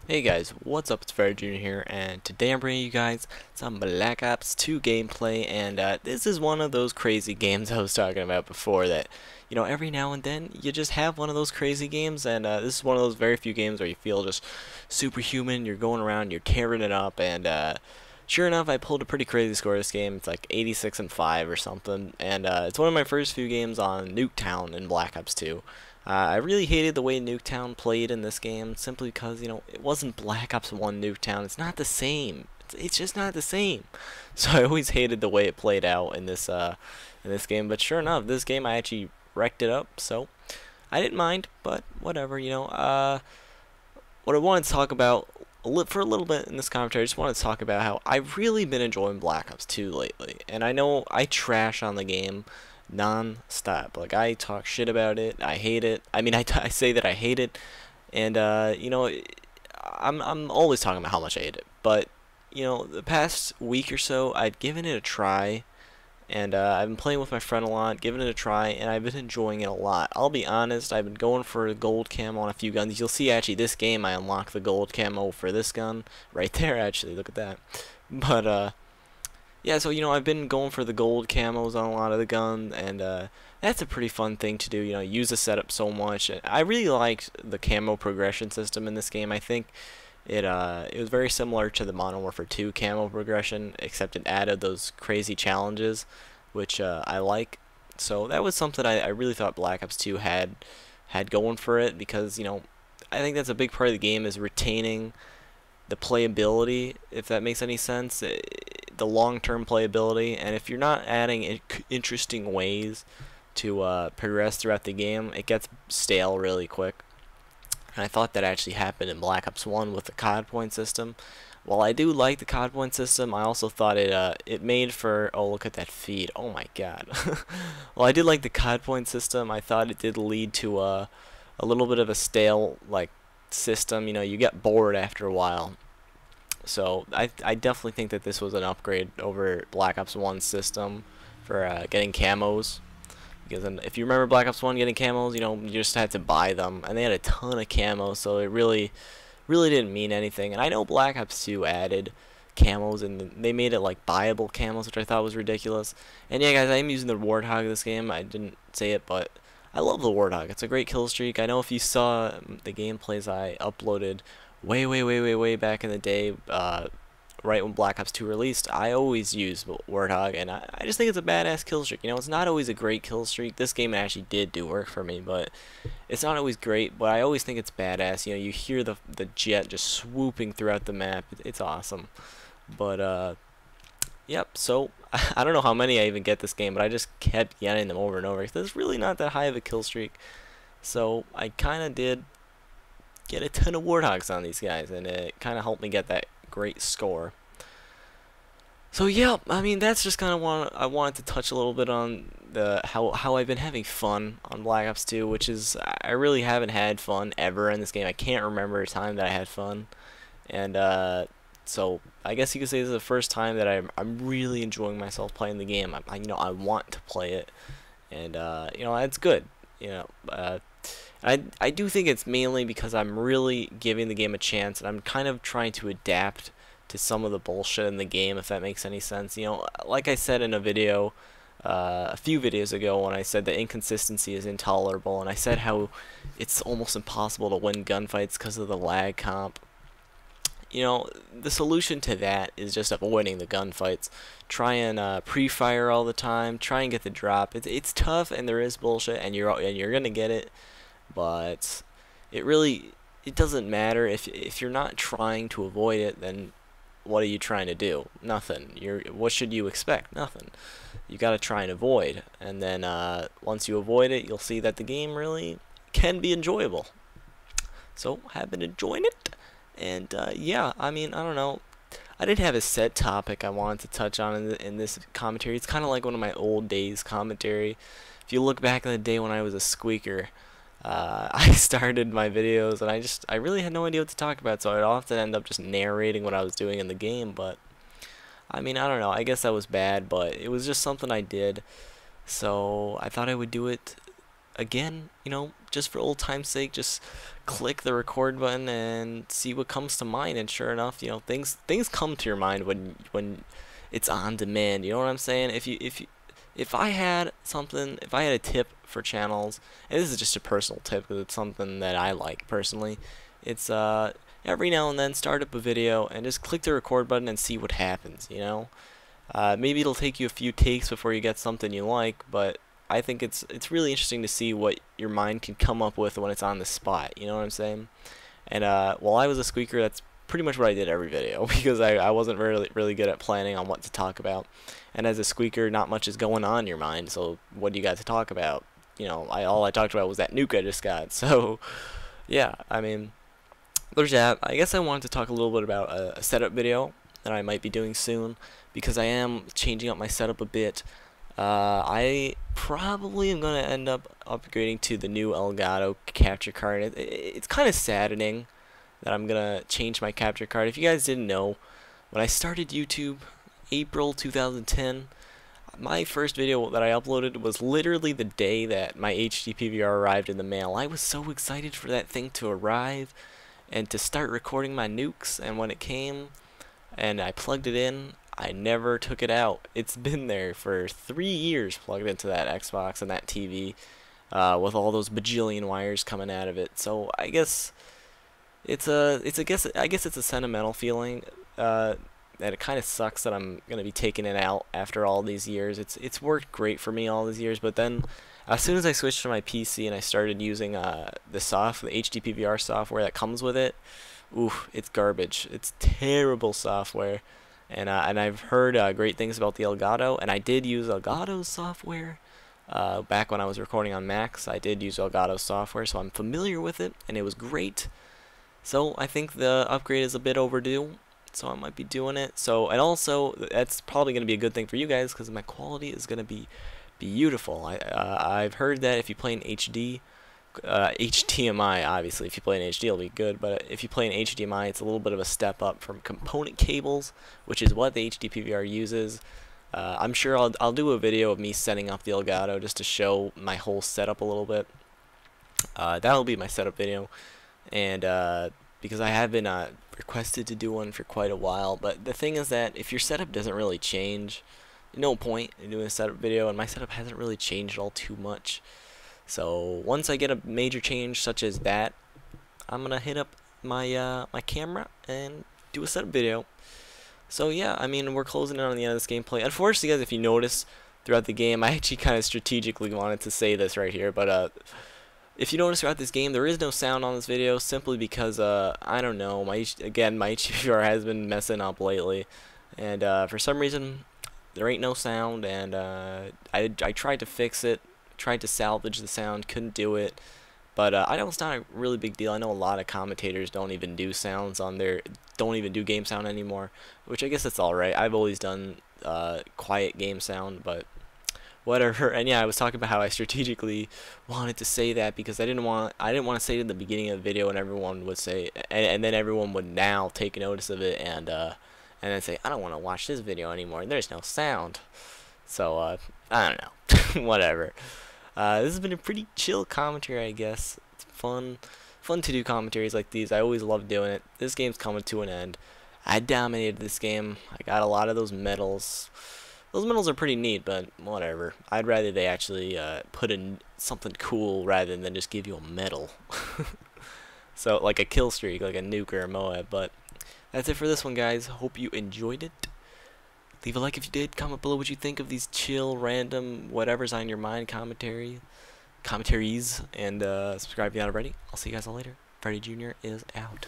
Hey guys, what's up? It's Fire Jr. here, and today I'm bringing you guys some Black Ops 2 gameplay, and this is one of those crazy games I was talking about before that, every now and then you just have one of those crazy games, and this is one of those very few games where you feel just superhuman, you're going around, you're tearing it up, and sure enough, I pulled a pretty crazy score this game. It's like 86 and 5 or something, and it's one of my first few games on Nuketown in Black Ops 2. I really hated the way Nuketown played in this game, simply because, it wasn't Black Ops 1 Nuketown. It's not the same. It's just not the same. So I always hated the way it played out in this game. But sure enough, this game I actually wrecked it up. So I didn't mind, but whatever. What I wanted to talk about for a little bit in this commentary, I just wanted to talk about how I've really been enjoying Black Ops 2 lately. And I know I trash on the game non-stop. Like, I talk shit about it. I hate it. I mean, I say that I hate it, and I'm always talking about how much I hate it. But the past week or so, I'd given it a try, and I've been playing with my friend a lot, giving it a try, and I've been enjoying it a lot. I'll be honest, I've been going for the gold camo on a few guns. You'll see, actually, this game I unlocked the gold camo for this gun right there. Actually, look at that. But yeah, so I've been going for the gold camos on a lot of the guns, and that's a pretty fun thing to do. Use the setup so much. I really liked the camo progression system in this game. I think it was very similar to the Modern Warfare 2 camo progression, except it added those crazy challenges, which I like. So that was something I really thought Black Ops 2 had going for it, because I think that's a big part of the game, is retaining the playability, if that makes any sense, the long-term playability. And if you're not adding interesting ways to progress throughout the game, it gets stale really quick. And I thought that actually happened in Black Ops 1 with the COD point system. While I do like the COD point system, I also thought it made for, oh, look at that feed, oh my god. Well, I did like the COD point system. I thought it did lead to a little bit of a stale like system. You get bored after a while. So I definitely think that this was an upgrade over Black Ops 1's system for getting camos. Because if you remember Black Ops 1 getting camos, you just had to buy them, and they had a ton of camos, so it really didn't mean anything. And I know Black Ops 2 added camos, and they made it like buyable camos, which I thought was ridiculous. And yeah, guys, I am using the Warthog this game. I didn't say it, but I love the Warthog. It's a great kill streak. I know if you saw the gameplays I uploaded way back in the day, right when Black Ops 2 released, I always use Warthog, and I just think it's a badass kill streak. It's not always a great kill streak. This game actually did do work for me, but it's not always great. But I always think it's badass. You hear the jet just swooping throughout the map. It's awesome. But yep. So I don't know how many I even get this game, but I just kept getting them over and over. It's really not that high of a kill streak, so I kind of did get a ton of Warthogs on these guys, and it kind of helped me get that great score. So yeah, I mean, that's just kind of I wanted to touch a little bit on the how I've been having fun on Black Ops 2, which is, I really haven't had fun ever in this game. I can't remember a time that I had fun, and so I guess you could say this is the first time that I'm really enjoying myself playing the game. I want to play it, and it's good. I do think it's mainly because I'm really giving the game a chance, and I'm kind of trying to adapt to some of the bullshit in the game, if that makes any sense. Like I said in a video, a few videos ago, when I said the inconsistency is intolerable, and I said how it's almost impossible to win gunfights because of the lag comp. The solution to that is just avoiding the gunfights. Try and pre-fire all the time. Try and get the drop. It's tough, and there is bullshit, and you're gonna get it. But it doesn't matter if you're not trying to avoid it. Then what are you trying to do? Nothing. What should you expect? Nothing. You got to try and avoid, and then once you avoid it, you'll see that the game really can be enjoyable. So I've been enjoying it, and yeah, I mean, I don't know. I didn't have a set topic I wanted to touch on in this commentary. It's kind of like one of my old days commentary. If you look back in the day when I was a squeaker, I started my videos, and I really had no idea what to talk about, so I'd often end up just narrating what I was doing in the game. But I mean, I don't know, I guess that was bad, but it was just something I did, so I thought I would do it again, just for old time's sake, just click the record button and see what comes to mind. And sure enough, things come to your mind when it's on demand. You know what I'm saying? If I had something, if I had a tip for channels, and this is just a personal tip because it's something that I like personally, it's every now and then start up a video and just click the record button and see what happens. Maybe it'll take you a few takes before you get something you like, but I think it's really interesting to see what your mind can come up with when it's on the spot. You know what I'm saying? And while I was a squeaker, that's pretty much what I did every video because I wasn't really good at planning on what to talk about. And as a squeaker, not much is going on in your mind. So what do you got to talk about? All I talked about was that nuke I just got. So yeah, I mean, there's that. I guess I wanted to talk a little bit about a setup video that I might be doing soon because I am changing up my setup a bit. I probably am going to end up upgrading to the new Elgato capture card. It's kind of saddening that I'm going to change my capture card. If you guys didn't know, when I started YouTube, April 2010, my first video that I uploaded was literally the day that my HD PVR arrived in the mail. I was so excited for that thing to arrive and to start recording my nukes, and when it came and I plugged it in, I never took it out. It's been there for 3 years plugged into that Xbox and that TV with all those bajillion wires coming out of it. So I guess it's a sentimental feeling that it kind of sucks that I'm gonna be taking it out after all these years. It's worked great for me all these years, but then as soon as I switched to my PC and I started using the HD PVR software that comes with it, oof, it's garbage. It's terrible software. And I've heard great things about the Elgato, and I did use Elgato's software back when I was recording on Macs. I did use Elgato software, so I'm familiar with it, and it was great. So I think the upgrade is a bit overdue, so I might be doing it. So, and also that's probably going to be a good thing for you guys because my quality is going to be beautiful. I've heard that if you play in HD, HDMI, obviously if you play in HD it'll be good, but if you play in HDMI it's a little bit of a step up from component cables, which is what the HD PVR uses. I'm sure I'll do a video of me setting up the Elgato just to show my whole setup a little bit. That'll be my setup video, and because I have been requested to do one for quite a while, but the thing is that if your setup doesn't really change, no point in doing a setup video, and my setup hasn't really changed all too much. So once I get a major change such as that, I'm gonna hit up my my camera and do a setup video. So yeah, I mean, we're closing in on the end of this gameplay. Unfortunately, guys, if you notice throughout the game, I actually kind of strategically wanted to say this right here, but if you notice throughout this game, there is no sound on this video simply because I don't know, my HDVR has been messing up lately, and for some reason there ain't no sound, and I tried to fix it. Tried to salvage the sound, couldn't do it, but I know it's not a really big deal. I know a lot of commentators don't even do sounds on their, don't even do game sound anymore, which I guess that's alright. I've always done quiet game sound, but whatever. And yeah, I was talking about how I strategically wanted to say that because I didn't want to say it in the beginning of the video and everyone would say, and then everyone would now take notice of it and then say, I don't want to watch this video anymore, there's no sound. So I don't know. Whatever. This has been a pretty chill commentary, I guess. It's fun to do commentaries like these. I always love doing it. This game's coming to an end. I dominated this game. I got a lot of those medals. Those medals are pretty neat, but whatever. I'd rather they actually put in something cool rather than just give you a medal. So, like a kill streak, like a nuke or a Moab. But that's it for this one, guys. Hope you enjoyed it. Leave a like if you did. Comment below what you think of these chill, random, whatever's on your mind commentaries. And subscribe if you haven't already. I'll see you guys all later. Freddy Jr. is out.